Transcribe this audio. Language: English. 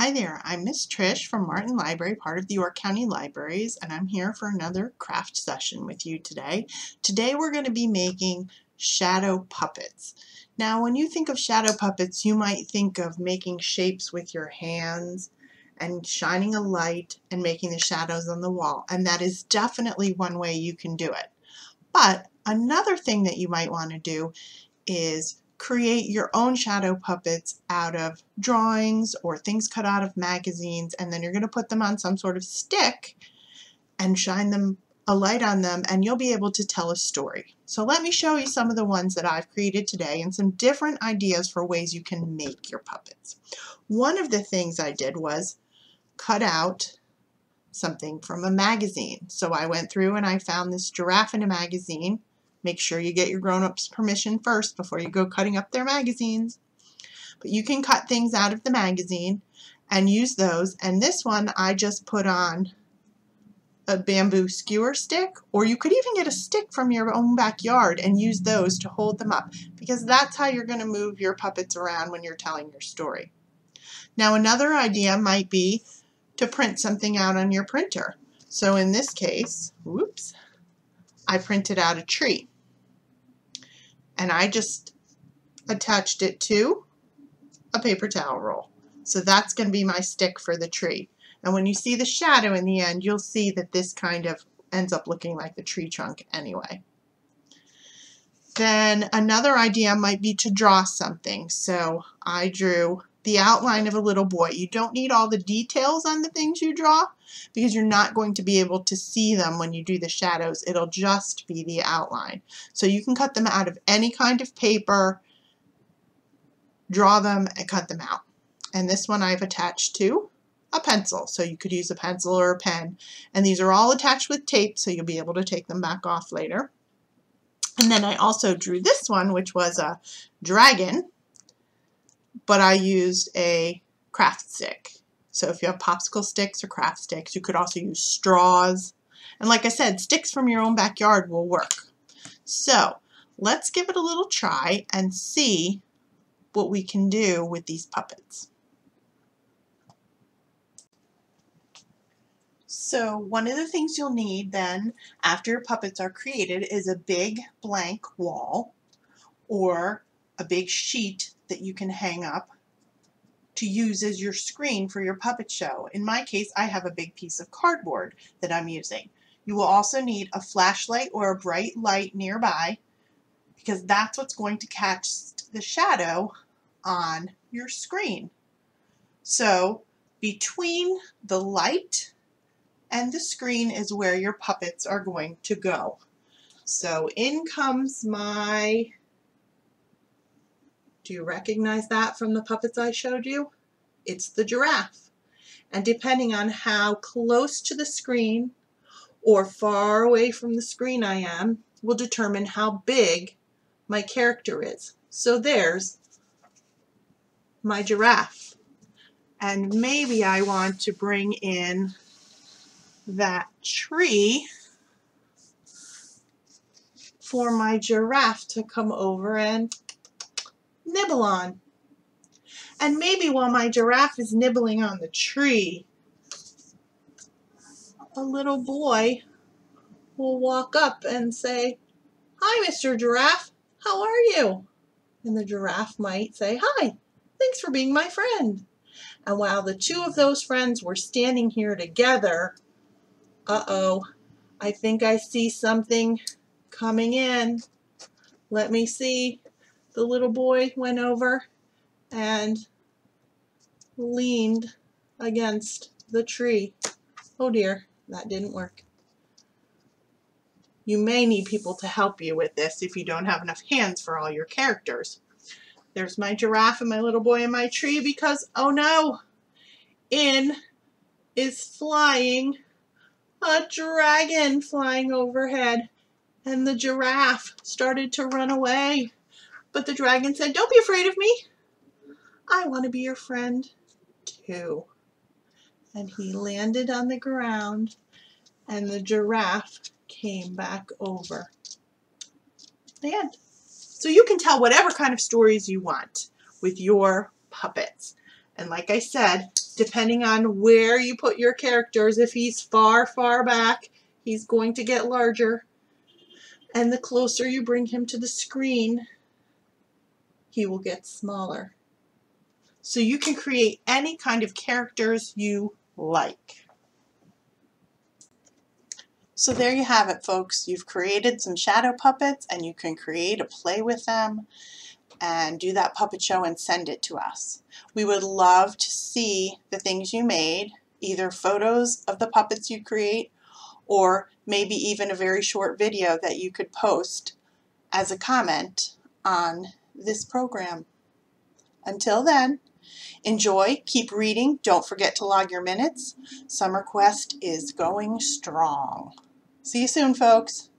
Hi there, I'm Miss Trish from Martin Library, part of the York County Libraries, and I'm here for another craft session with you today. Today we're going to be making shadow puppets. Now when you think of shadow puppets, you might think of making shapes with your hands and shining a light and making the shadows on the wall, and that is definitely one way you can do it. But another thing that you might want to do is create your own shadow puppets out of drawings or things cut out of magazines, and then you're going to put them on some sort of stick and shine a light on them, and you'll be able to tell a story. So let me show you some of the ones that I've created today and some different ideas for ways you can make your puppets. One of the things I did was cut out something from a magazine. So I went through and I found this giraffe in a magazine. Make sure you get your grown-ups' permission first before you go cutting up their magazines. But you can cut things out of the magazine and use those. And this one I just put on a bamboo skewer stick, or you could even get a stick from your own backyard and use those to hold them up, because that's how you're going to move your puppets around when you're telling your story. Now another idea might be to print something out on your printer. So in this case, whoops, I printed out a tree. And I just attached it to a paper towel roll. So that's going to be my stick for the tree. And when you see the shadow in the end, you'll see that this kind of ends up looking like the tree trunk anyway. Then another idea might be to draw something. So I drew the outline of a little boy. You don't need all the details on the things you draw, because you're not going to be able to see them when you do the shadows. It'll just be the outline. So you can cut them out of any kind of paper, draw them, and cut them out. And this one I've attached to a pencil. So you could use a pencil or a pen. And these are all attached with tape, so you'll be able to take them back off later. And then I also drew this one, which was a dragon, but I used a craft stick. So if you have popsicle sticks or craft sticks, you could also use straws. And like I said, sticks from your own backyard will work. So let's give it a little try and see what we can do with these puppets. So one of the things you'll need then after your puppets are created is a big blank wall or a big sheet that you can hang up to use as your screen for your puppet show. In my case, I have a big piece of cardboard that I'm using. You will also need a flashlight or a bright light nearby, because that's what's going to catch the shadow on your screen. So between the light and the screen is where your puppets are going to go. So in comes my... Do you recognize that from the puppets I showed you? It's the giraffe. And depending on how close to the screen or far away from the screen I am will determine how big my character is. So there's my giraffe. And maybe I want to bring in that tree for my giraffe to come over and nibble on. And maybe while my giraffe is nibbling on the tree, a little boy will walk up and say, "Hi, Mr. Giraffe, how are you?" And the giraffe might say, "Hi, thanks for being my friend." And while the two of those friends were standing here together, uh-oh, I think I see something coming in. Let me see. The little boy went over and leaned against the tree. Oh dear, that didn't work. You may need people to help you with this if you don't have enough hands for all your characters. There's my giraffe and my little boy in my tree, because, oh no, in is flying a dragon flying overhead, and the giraffe started to run away. But the dragon said, "Don't be afraid of me. I want to be your friend too." And he landed on the ground, and the giraffe came back over. The end. So you can tell whatever kind of stories you want with your puppets. And like I said, Depending on where you put your characters, if he's far, far back, he's going to get larger. And the closer you bring him to the screen, he will get smaller. So you can create any kind of characters you like. So there you have it, folks. You've created some shadow puppets, and you can create a play with them and do that puppet show and send it to us. We would love to see the things you made, either photos of the puppets you create or maybe even a very short video that you could post as a comment on this program. Until then, enjoy, keep reading, don't forget to log your minutes. Summer Quest is going strong. See you soon, folks.